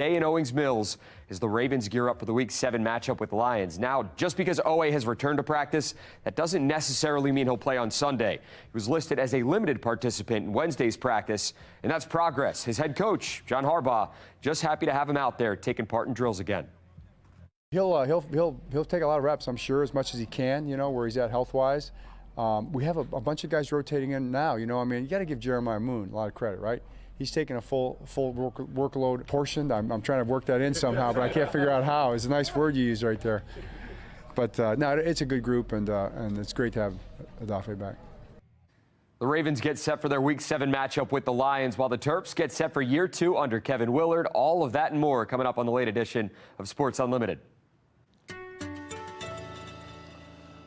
Today in Owings Mills as the Ravens gear up for the Week 7 matchup with the Lions. Now, just because Owe has returned to practice, that doesn't necessarily mean he'll play on Sunday. He was listed as a limited participant in Wednesday's practice, and that's progress. His head coach, John Harbaugh, just happy to have him out there taking part in drills again. He'll take a lot of reps, I'm sure, as much as he can, you know, where he's at health-wise. We have a bunch of guys rotating in now, you know. I mean, you got to give Jeremiah Moon a lot of credit, right? He's taking a full workload portion. I'm trying to work that in somehow, but I can't figure out how. It's a nice word you use right there. But no, it's a good group, and it's great to have Adafe back. The Ravens get set for their Week 7 matchup with the Lions, while the Terps get set for Year 2 under Kevin Willard. All of that and more coming up on the late edition of Sports Unlimited.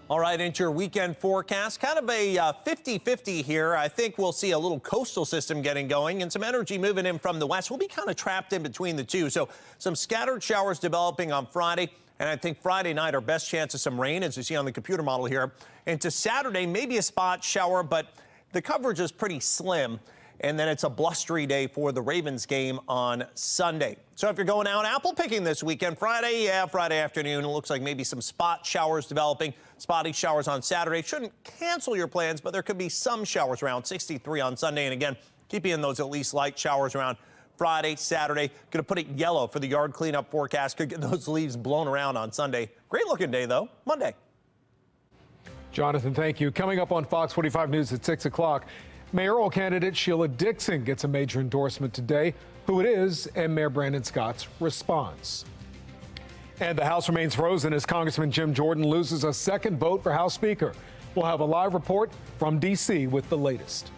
All right, into your weekend forecast, kind of a 50-50 here. I think we'll see a little coastal system getting going and some energy moving in from the west. We'll be kind of trapped in between the two. So some scattered showers developing on Friday. And I think Friday night, our best chance of some rain, as you see on the computer model here. Into Saturday, maybe a spot shower, but the coverage is pretty slim. And then it's a blustery day for the Ravens game on Sunday. So if you're going out apple picking this weekend, Friday afternoon, it looks like maybe some spot showers developing. Spotty showers on Saturday. Shouldn't cancel your plans, but there could be some showers around 63 on Sunday. And again, keep you in those at least light showers around Friday, Saturday. Going to put it yellow for the yard cleanup forecast. Could get those leaves blown around on Sunday. Great looking day, though. Monday. Jonathan, thank you. Coming up on Fox 45 News at 6 o'clock. Mayoral candidate Sheila Dixon gets a major endorsement today. Who it is and Mayor Brandon Scott's response. And the House remains frozen as Congressman Jim Jordan loses a second vote for House Speaker. We'll have a live report from D.C. with the latest.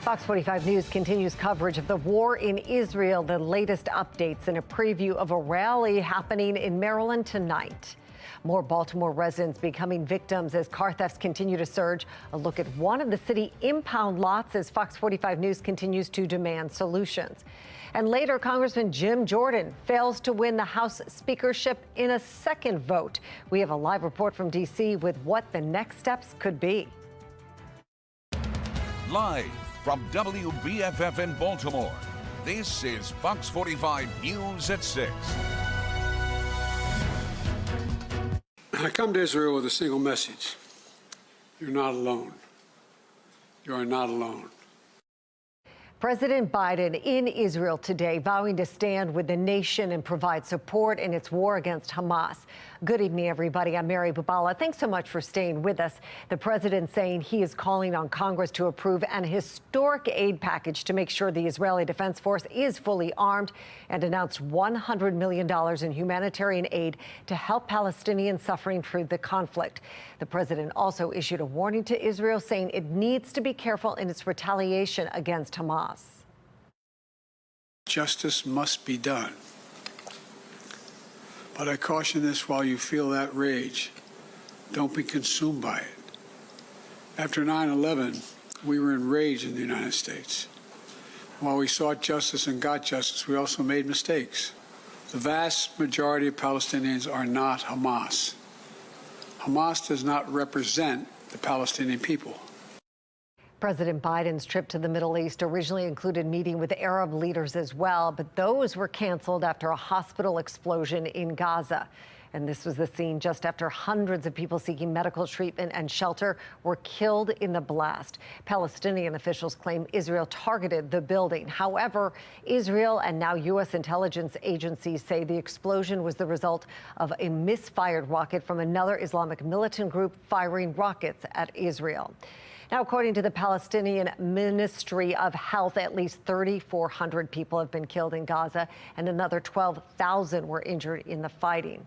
Fox 45 News continues coverage of the war in Israel. The latest updates and a preview of a rally happening in Maryland tonight. More Baltimore residents becoming victims as car thefts continue to surge. A look at one of the city impound lots as Fox 45 News continues to demand solutions. And later, Congressman Jim Jordan fails to win the House speakership in a second vote. We have a live report from D.C. with what the next steps could be. Live from WBFF in Baltimore, this is Fox 45 News at 6. I come to Israel with a single message. You're not alone. You are not alone. President Biden in Israel today, vowing to stand with the nation and provide support in its war against Hamas. Good evening, everybody. I'm Mary Bubala. Thanks so much for staying with us. The president saying he is calling on Congress to approve an historic aid package to make sure the Israeli Defense Force is fully armed, and announced $100 million in humanitarian aid to help Palestinians suffering through the conflict. The president also issued a warning to Israel, saying it needs to be careful in its retaliation against Hamas. Justice must be done. But I caution this: while you feel that rage, don't be consumed by it. After 9/11, we were enraged in the United States. While we sought justice and got justice, we also made mistakes. The vast majority of Palestinians are not Hamas. Hamas does not represent the Palestinian people. President Biden's trip to the Middle East originally included meeting with Arab leaders as well, but those were canceled after a hospital explosion in Gaza. And this was the scene just after hundreds of people seeking medical treatment and shelter were killed in the blast. Palestinian officials claim Israel targeted the building. However, Israel and now U.S. intelligence agencies say the explosion was the result of a misfired rocket from another Islamic militant group firing rockets at Israel. Now, according to the Palestinian Ministry of Health, at least 3,400 people have been killed in Gaza, and another 12,000 were injured in the fighting.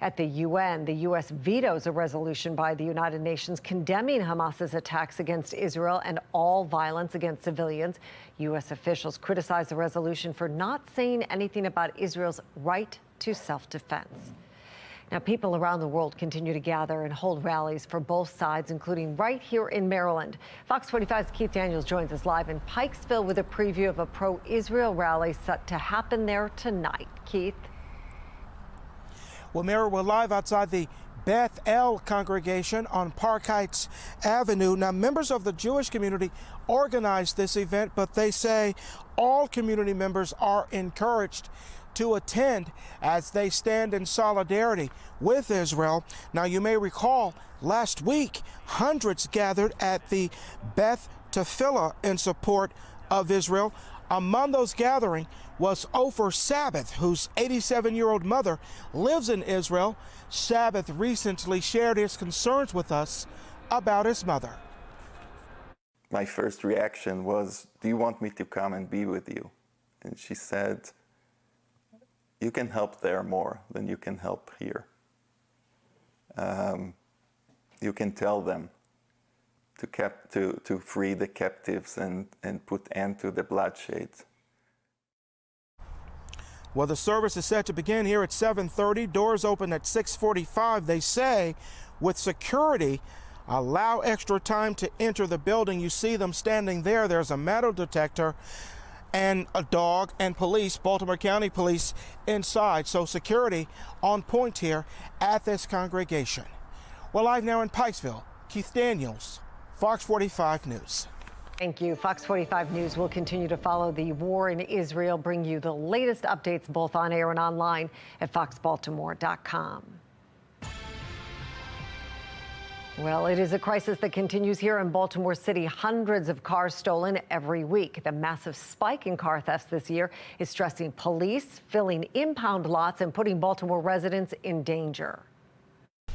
At the UN, the U.S. vetoes a resolution by the United Nations condemning Hamas's attacks against Israel and all violence against civilians. U.S. officials criticize the resolution for not saying anything about Israel's right to self-defense. Now, people around the world continue to gather and hold rallies for both sides, including right here in Maryland. Fox 45's Keith Daniels joins us live in Pikesville with a preview of a pro-Israel rally set to happen there tonight. Keith? Well, Mary, we're live outside the Beth El congregation on Park Heights Avenue. Now, members of the Jewish community organized this event, but they say all community members are encouraged to attend as they stand in solidarity with Israel. Now, you may recall last week, hundreds gathered at the Beth Tefillah in support of Israel. Among those gathering was Ofer Sabbath, whose 87-year-old mother lives in Israel. Sabbath recently shared his concerns with us about his mother. My first reaction was, do you want me to come and be with you? And she said, you can help there more than you can help here. You can tell them to free the captives and put end to the bloodshed. Well, the service is set to begin here at 7:30. Doors open at 6:45. They say with security, allow extra time to enter the building. You see them standing there. There's a metal detector and a dog and police, Baltimore County Police, inside. So security on point here at this congregation. Well, live now in Pikesville, Keith Daniels, Fox 45 News. Thank you. Fox 45 News will continue to follow the war in Israel, bring you the latest updates both on air and online at foxbaltimore.com. Well, it is a crisis that continues here in Baltimore City. Hundreds of cars stolen every week. The massive spike in car thefts this year is stressing police, filling impound lots, and putting Baltimore residents in danger.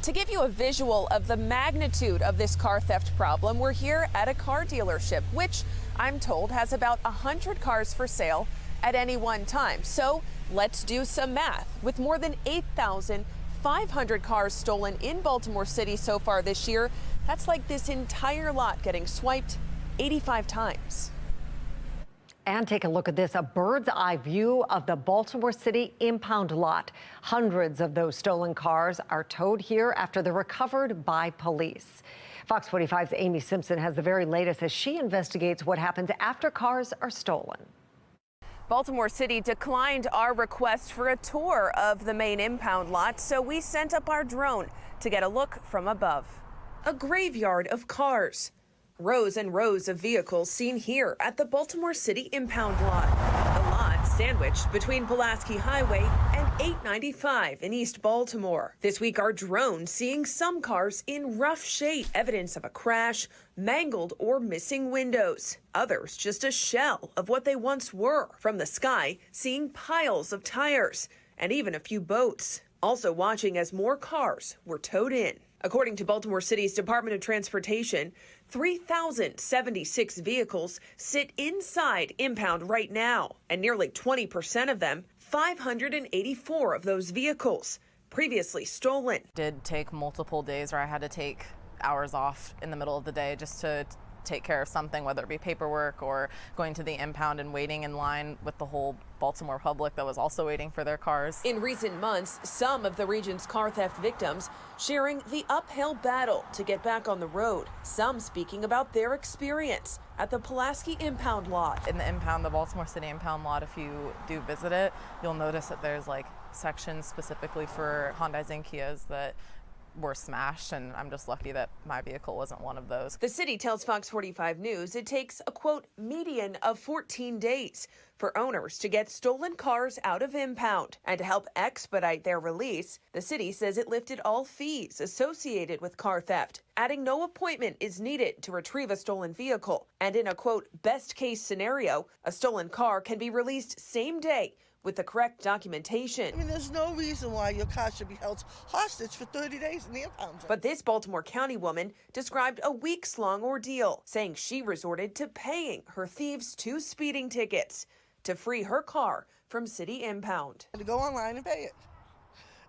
To give you a visual of the magnitude of this car theft problem, we're here at a car dealership, which I'm told has about 100 cars for sale at any one time. So let's do some math. With more than 8,500 cars stolen in Baltimore City so far this year, that's like this entire lot getting swiped 85 times. And take a look at this, a bird's eye view of the Baltimore City impound lot. Hundreds of those stolen cars are towed here after they're recovered by police. Fox 45's Amy Simpson has the very latest as she investigates what happens after cars are stolen. Baltimore City declined our request for a tour of the main impound lot, so we sent up our drone to get a look from above. A graveyard of cars. Rows and rows of vehicles seen here at the Baltimore City impound lot. The lot sandwiched between Pulaski Highway and 895 in East Baltimore. This week, our drone seeing some cars in rough shape, evidence of a crash, mangled or missing windows. Others just a shell of what they once were. From the sky, seeing piles of tires and even a few boats. Also watching as more cars were towed in. According to Baltimore City's Department of Transportation, 3,076 vehicles sit inside impound right now, and nearly 20% of them, 584 of those vehicles, previously stolen. It did take multiple days where I had to take hours off in the middle of the day just to take care of something, whether it be paperwork or going to the impound and waiting in line with the whole Baltimore public that was also waiting for their cars. In recent months, some of the region's car theft victims sharing the uphill battle to get back on the road. Some speaking about their experience at the Pulaski impound lot. In the impound, the Baltimore City impound lot, if you do visit it, you'll notice that there's like sections specifically for Hyundais and Kias that were smashed, and I'm just lucky that my vehicle wasn't one of those. The city tells Fox 45 News it takes a, quote, median of 14 days for owners to get stolen cars out of impound. And to help expedite their release, the city says it lifted all fees associated with car theft, adding no appointment is needed to retrieve a stolen vehicle. And in a, quote, best case scenario, a stolen car can be released same day with the correct documentation. I mean, there's no reason why your car should be held hostage for 30 days in the impound. But this Baltimore County woman described a weeks-long ordeal, saying she resorted to paying her thieves 2 speeding tickets to free her car from city impound. To go online and pay it.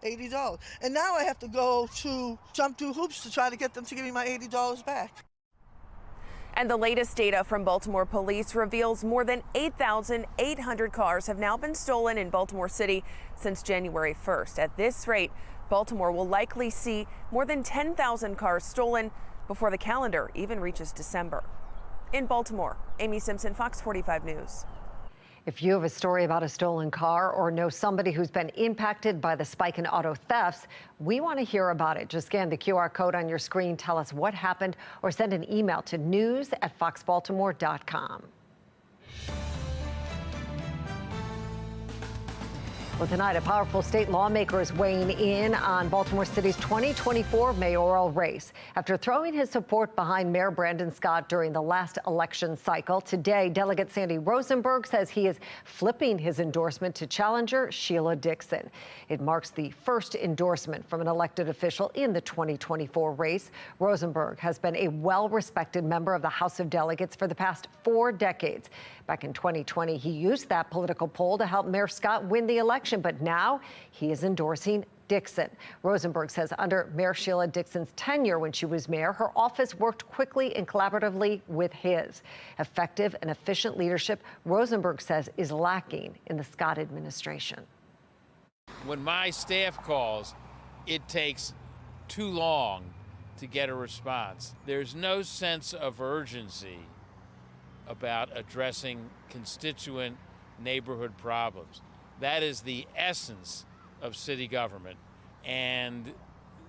$80. And now I have to go to jump through hoops to try to get them to give me my $80 back. And the latest data from Baltimore police reveals more than 8,800 cars have now been stolen in Baltimore City since January 1st. At this rate, Baltimore will likely see more than 10,000 cars stolen before the calendar even reaches December. In Baltimore, Amy Simpson, Fox 45 News. If you have a story about a stolen car or know somebody who's been impacted by the spike in auto thefts, we want to hear about it. Just scan the QR code on your screen, tell us what happened, or send an email to news@foxbaltimore.com. Well, tonight, a powerful state lawmaker is weighing in on Baltimore City's 2024 mayoral race. After throwing his support behind Mayor Brandon Scott during the last election cycle, today, Delegate Sandy Rosenberg says he is flipping his endorsement to challenger Sheila Dixon. It marks the first endorsement from an elected official in the 2024 race. Rosenberg has been a well-respected member of the House of Delegates for the past 4 decades. Back in 2020, he used that political pull to help Mayor Scott win the election, but now he is endorsing Dixon. Rosenberg says under Mayor Sheila Dixon's tenure when she was mayor, her office worked quickly and collaboratively with his. Effective and efficient leadership, Rosenberg says, is lacking in the Scott administration. When my staff calls, it takes too long to get a response. There's no sense of urgency about addressing constituent neighborhood problems. That is the essence of city government, and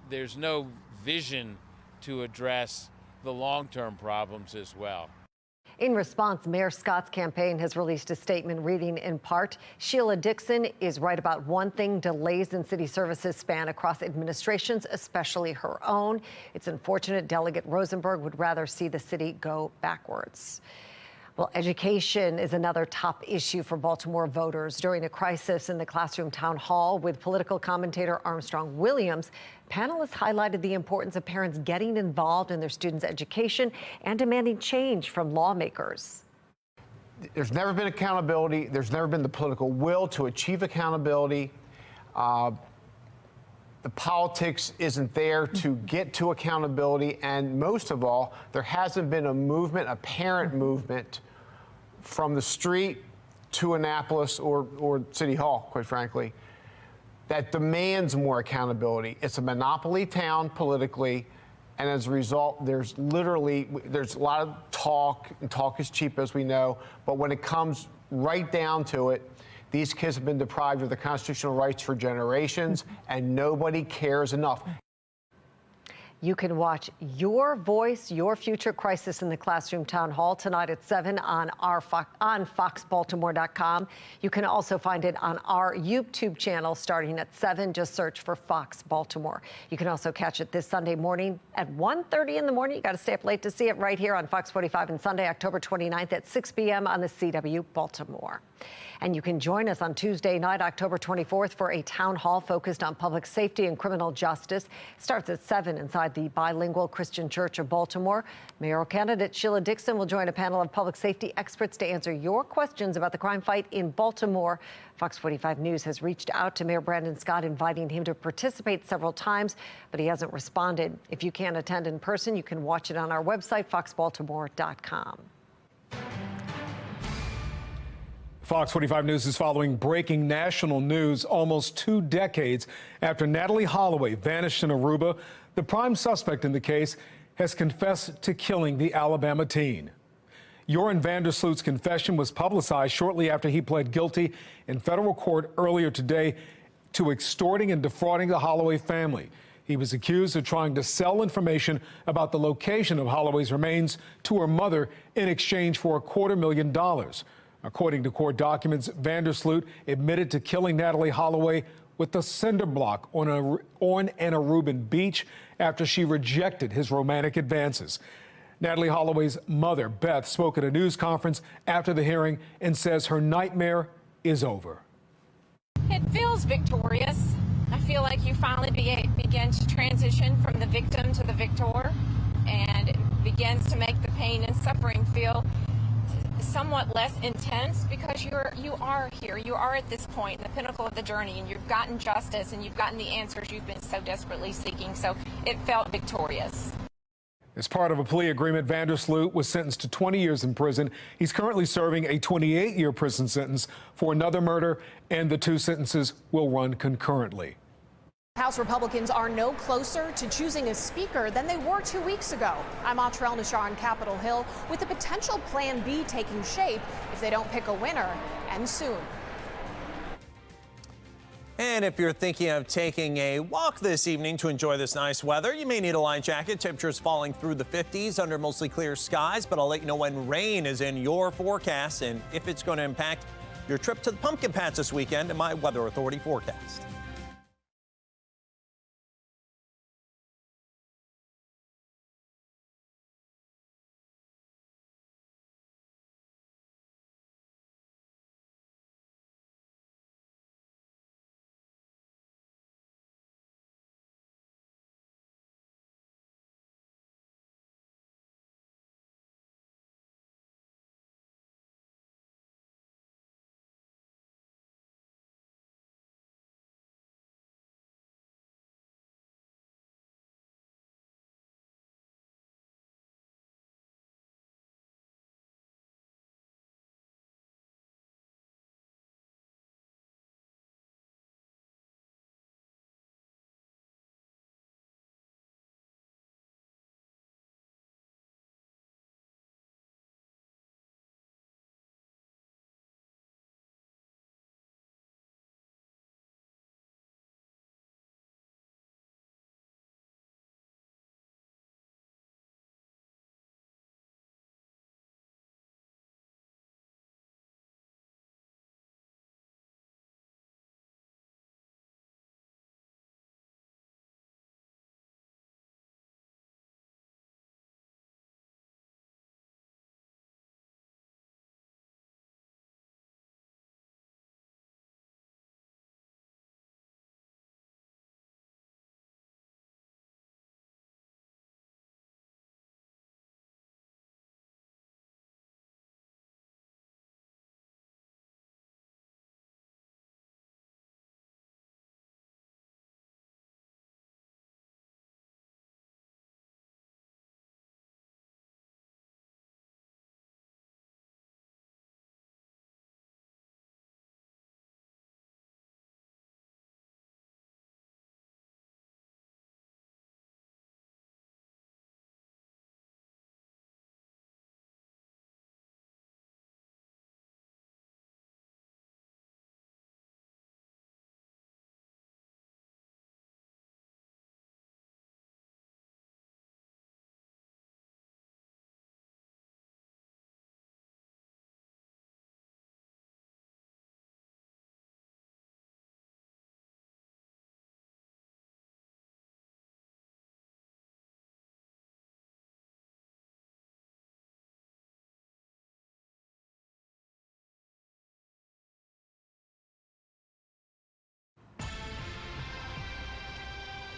there's no vision to address the long-term problems as well. In response, Mayor Scott's campaign has released a statement reading in part, Sheila Dixon is right about one thing: delays in city services span across administrations, especially her own. It's unfortunate Delegate Rosenberg would rather see the city go backwards. Well, education is another top issue for Baltimore voters. During a crisis in the classroom town hall with political commentator Armstrong Williams, panelists highlighted the importance of parents getting involved in their students' education and demanding change from lawmakers. There's never been accountability. There's never been the political will to achieve accountability. The politics isn't there to get to accountability, and most of all, there hasn't been a movement, a parent movement, from the street to Annapolis or City Hall, quite frankly, that demands more accountability. It's a monopoly town politically, and as a result, there's a lot of talk, and talk is cheap, as we know, but when it comes right down to it, these kids have been deprived of their constitutional rights for generations, and nobody cares enough. You can watch Your Voice, Your Future Crisis in the Classroom Town Hall tonight at 7 on FoxBaltimore.com. You can also find it on our YouTube channel starting at 7. Just search for Fox Baltimore. You can also catch it this Sunday morning at 1:30 in the morning. You got to stay up late to see it right here on Fox 45 and Sunday, October 29th at 6 p.m. on the CW Baltimore. And you can join us on Tuesday night, October 24th, for a town hall focused on public safety and criminal justice. It starts at 7 inside the bilingual Christian Church of Baltimore. Mayoral candidate Sheila Dixon will join a panel of public safety experts to answer your questions about the crime fight in Baltimore. Fox 45 News has reached out to Mayor Brandon Scott, inviting him to participate several times, but he hasn't responded. If you can't attend in person, you can watch it on our website, foxbaltimore.com. Fox 45 News is following breaking national news almost 2 decades after Natalie Holloway vanished in Aruba. The prime suspect in the case has confessed to killing the Alabama teen. Joran Vandersloot's confession was publicized shortly after he pled guilty in federal court earlier today to extorting and defrauding the Holloway family. He was accused of trying to sell information about the location of Holloway's remains to her mother in exchange for $250,000. According to court documents, Vandersloot admitted to killing Natalie Holloway with a cinder block on an Aruban beach after she rejected his romantic advances. Natalie Holloway's mother, Beth, spoke at a news conference after the hearing and says her nightmare is over. It feels victorious. I feel like you finally begin to transition from the victim to the victor, and it begins to make the pain and suffering feel somewhat less intense, because you are here. You are at this point, the pinnacle of the journey, and you've gotten justice and you've gotten the answers you've been so desperately seeking. So it felt victorious. As part of a plea agreement, Vandersloot was sentenced to 20 years in prison. He's currently serving a 28-year prison sentence for another murder, and the 2 sentences will run concurrently. House Republicans are no closer to choosing a speaker than they were 2 weeks ago. I'm Atrell Nashar on Capitol Hill, with a potential Plan B taking shape if they don't pick a winner, and soon. And if you're thinking of taking a walk this evening to enjoy this nice weather, you may need a light jacket. Temperatures falling through the 50s under mostly clear skies, but I'll let you know when rain is in your forecast and if it's going to impact your trip to the pumpkin patch this weekend in my Weather Authority forecast.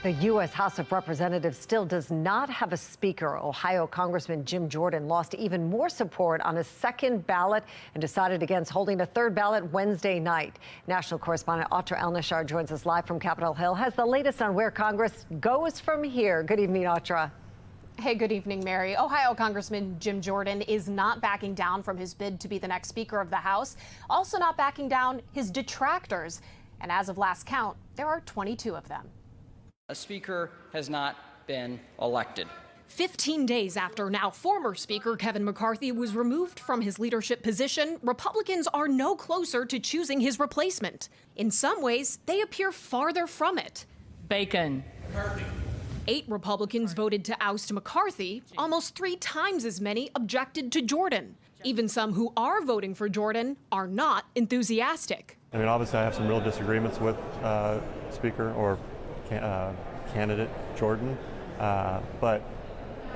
The U.S. House of Representatives still does not have a speaker. Ohio Congressman Jim Jordan lost even more support on a second ballot and decided against holding a third ballot Wednesday night. National correspondent Audra Elnashar joins us live from Capitol Hill, has the latest on where Congress goes from here. Good evening, Audra. Hey, good evening, Mary. Ohio Congressman Jim Jordan is not backing down from his bid to be the next Speaker of the House, also not backing down his detractors. And as of last count, there are 22 of them. A speaker has not been elected. 15 days after now former Speaker Kevin McCarthy was removed from his leadership position, Republicans are no closer to choosing his replacement. In some ways, they appear farther from it. Bacon. 8 Republicans voted to oust McCarthy. Almost 3 times as many objected to Jordan. Even some who are voting for Jordan are not enthusiastic. I mean, obviously, I have some real disagreements with Speaker or candidate Jordan, but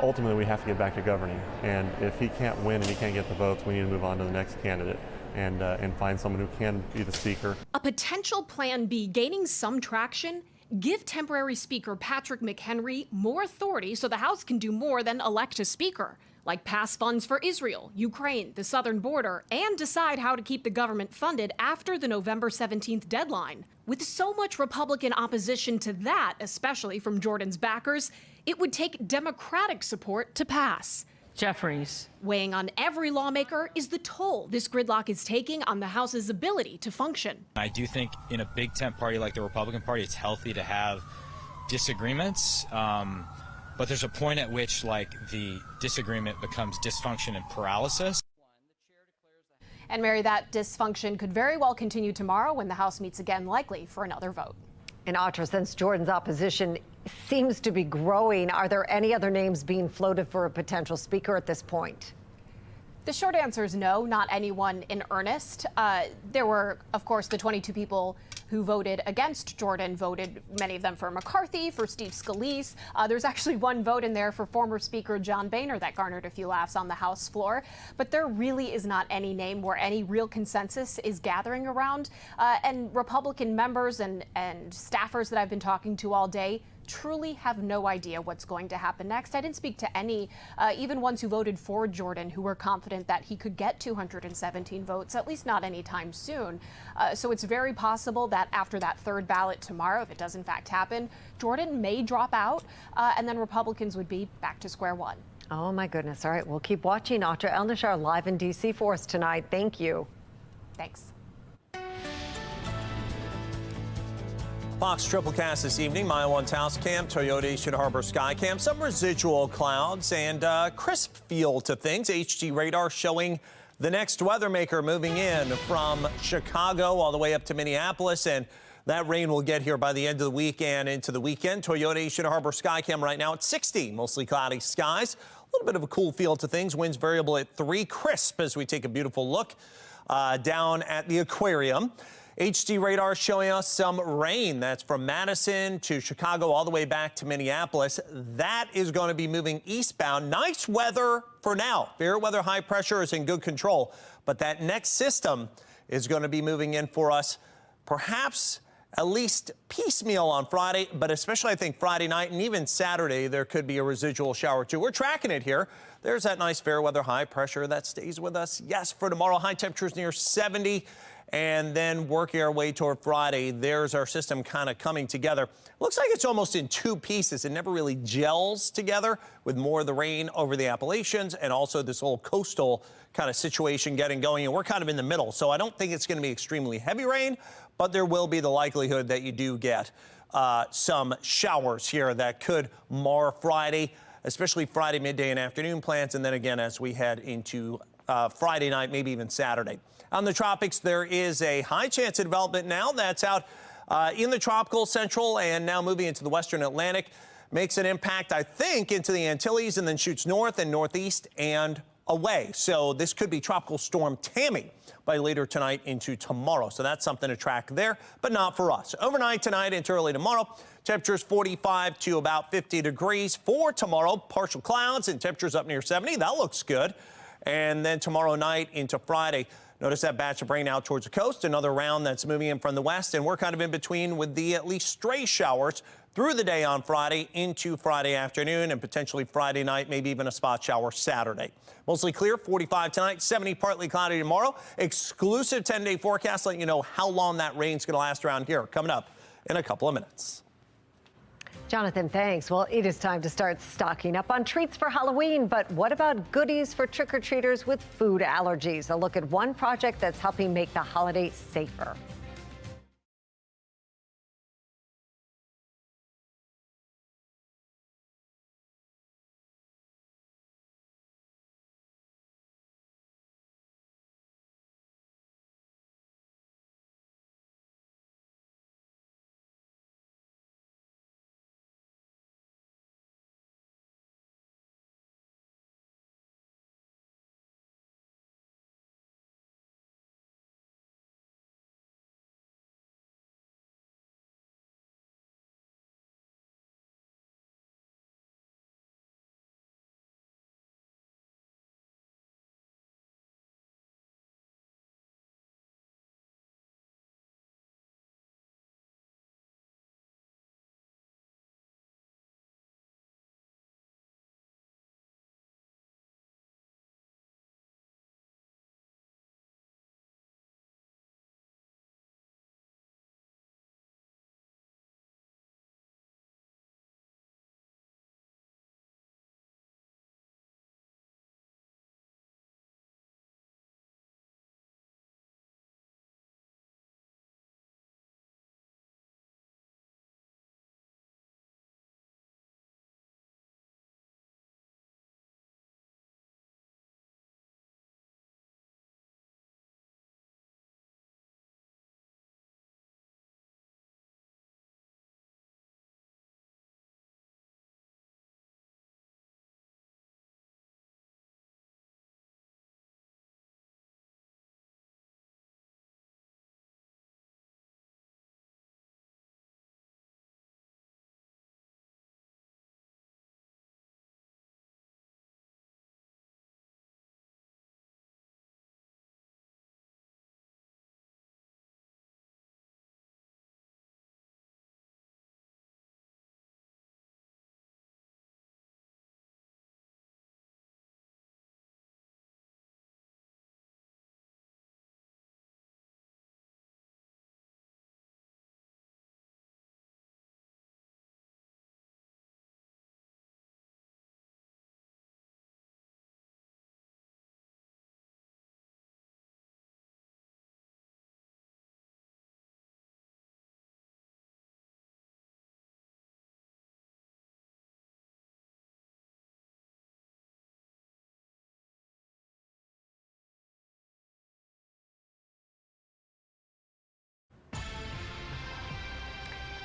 ultimately we have to get back to governing. And if he can't win and he can't get the votes, we need to move on to the next candidate and find someone who can be the speaker. A potential plan B gaining some traction: give temporary Speaker Patrick McHenry more authority so the House can do more than elect a speaker, like pass funds for Israel, Ukraine, the southern border, and decide how to keep the government funded after the November 17th deadline. With so much Republican opposition to that, especially from Jordan's backers, it would take Democratic support to pass. Jeffries. Weighing on every lawmaker is the toll this gridlock is taking on the House's ability to function. I do think in a big tent party like the Republican Party, it's healthy to have disagreements. But there's a point at which, like, the disagreement becomes dysfunction and paralysis. And Mary, that dysfunction could very well continue tomorrow when the House meets again, likely for another vote. And Audra, since Jordan's opposition seems to be growing, are there any other names being floated for a potential speaker at this point? The short answer is no, not anyone in earnest. There were, of course, the 22 people who voted against Jordan, voted, many of them for McCarthy, for Steve Scalise. There's actually one vote in there for former Speaker John Boehner that garnered a few laughs on the House floor. But there really is not any name where any real consensus is gathering around. And Republican members and staffers that I've been talking to all day truly have no idea what's going to happen next. I didn't speak to any, even ones who voted for Jordan, who were confident that he could get 217 votes, at least not anytime soon. So it's very possible that after that third ballot tomorrow, if it does in fact happen, Jordan may drop out, and then Republicans would be back to square one. Oh my goodness. All right, we'll keep watching. Audra Elnashar live in D.C. for us tonight. Thank you. Thanks. Fox triple cast this evening. Mile 1 Taos Cam, Toyota Eastern Harbor Sky Cam. Some residual clouds and crisp feel to things. HG radar showing the next weather maker moving in from Chicago all the way up to Minneapolis. And that rain will get here by the end of the week and into the weekend. Toyota Eastern Harbor Sky Cam right now at 60. Mostly cloudy skies. A little bit of a cool feel to things. Winds variable at 3. Crisp as we take a beautiful look down at the aquarium. HD radar showing us some rain. That's from Madison to Chicago all the way back to Minneapolis. That is going to be moving eastbound. Nice weather for now. Fair weather high pressure is in good control. But that next system is going to be moving in for us perhaps at least piecemeal on Friday, but especially I think Friday night and even Saturday there could be a residual shower too. We're tracking it here. There's that nice fair weather high pressure that stays with us. Yes, for tomorrow, high temperatures near 70. And then working our way toward Friday, there's our system kind of coming together. Looks like it's almost in 2 pieces. It never really gels together with more of the rain over the Appalachians and also this whole coastal kind of situation getting going. And we're kind of in the middle. So I don't think it's going to be extremely heavy rain, but there will be the likelihood that you do get some showers here that could mar Friday, especially Friday midday and afternoon plans. And then again, as we head into Friday night, maybe even Saturday. On the tropics, there is a high chance of development now. That's out in the tropical central and now moving into the western Atlantic. Makes an impact, I think, into the Antilles and then shoots north and northeast and away. So this could be Tropical Storm Tammy by later tonight into tomorrow. So that's something to track there, but not for us. Overnight tonight into early tomorrow, temperatures 45 to about 50 degrees. For tomorrow, partial clouds and temperatures up near 70. That looks good. And then tomorrow night into Friday, notice that batch of rain out towards the coast. Another round that's moving in from the west, and we're kind of in between with the at least stray showers through the day on Friday into Friday afternoon and potentially Friday night, maybe even a spot shower Saturday. Mostly clear, 45 tonight, 70 partly cloudy tomorrow. Exclusive 10-day forecast letting you know how long that rain's going to last around here. Coming up in a couple of minutes. Jonathan, thanks. Well, it is time to start stocking up on treats for Halloween. But what about goodies for trick-or-treaters with food allergies? A look at one project that's helping make the holiday safer.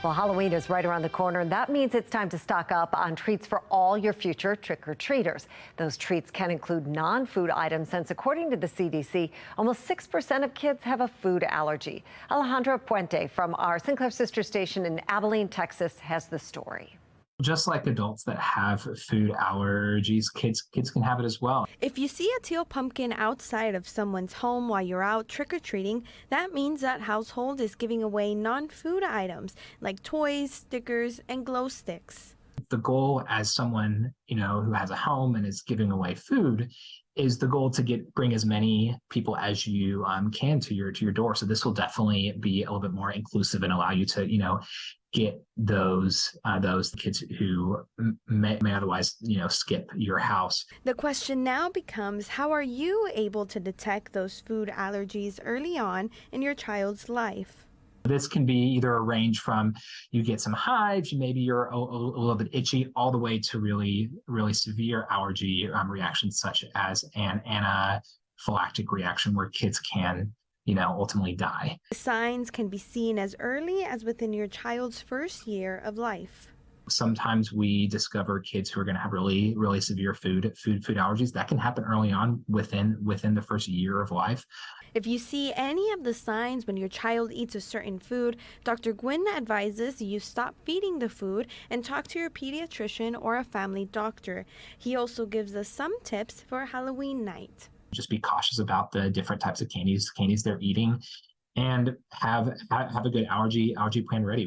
Well, Halloween is right around the corner, and that means it's time to stock up on treats for all your future trick-or-treaters. Those treats can include non-food items, since according to the CDC, almost 6% of kids have a food allergy. Alejandra Puente from our Sinclair sister station in Abilene, Texas, has the story. Just like adults that have food allergies, kids can have it as well. If you see a teal pumpkin outside of someone's home while you're out trick-or-treating, that means that household is giving away non-food items like toys, stickers, and glow sticks. The goal as someone, who has a home and is giving away food is the goal to bring as many people as you can to your door. So this will definitely be a little bit more inclusive and allow you to, get those kids who may otherwise, skip your house. The question now becomes, how are you able to detect those food allergies early on in your child's life? This can be either a range from you get some hives, maybe you're a little bit itchy, all the way to really, really severe allergy reactions such as an anaphylactic reaction where kids can ultimately die. Signs can be seen as early as within your child's first year of life. Sometimes we discover kids who are going to have really, really severe food allergies. That can happen early on within the first year of life. If you see any of the signs when your child eats a certain food, Dr. Gwynn advises you stop feeding the food and talk to your pediatrician or a family doctor. He also gives us some tips for Halloween night. Just be cautious about the different types of candies they're eating, and have a good allergy plan ready.